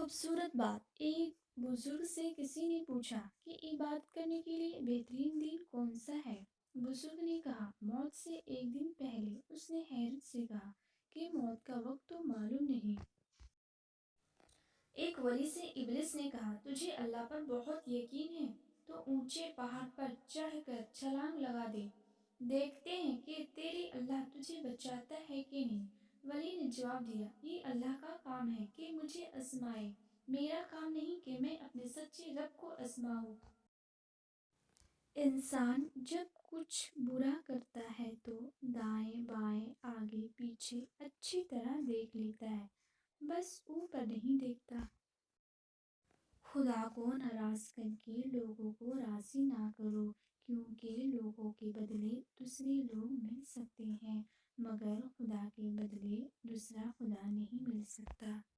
खूबसूरत बात। एक बुजुर्ग से किसी ने पूछा कि इबादत करने के लिए बेहतरीन दिन कौन सा है। बुजुर्ग ने कहा, मौत से एक दिन पहले। उसने हैरत से कहा कि मौत का वक्त तो मालूम नहीं। एक वली से इब्लिस ने कहा, तुझे अल्लाह पर बहुत यकीन है तो ऊंचे पहाड़ पर चढ़कर छलांग लगा दे, देखते हैं कि तेरे अल्लाह तुझे बचाता है कि नहीं। वली ने जवाब दिया, ये अल्लाह का काम है कि मुझे आजमाए, मेरा काम नहीं कि मैं अपने सच्चे रब को आजमाऊं। इंसान जब कुछ बुरा करता है तो दाएं बाएं आगे पीछे अच्छी तरह देख लेता है, बस ऊपर नहीं देखता। खुदा को नाराज करके लोगों को राजी ना करो, क्योंकि लोगों के बदले दूसरे लोग मिल सकते हैं, मगर खुदा के बदले दूसरा खुदा नहीं मिल सकता।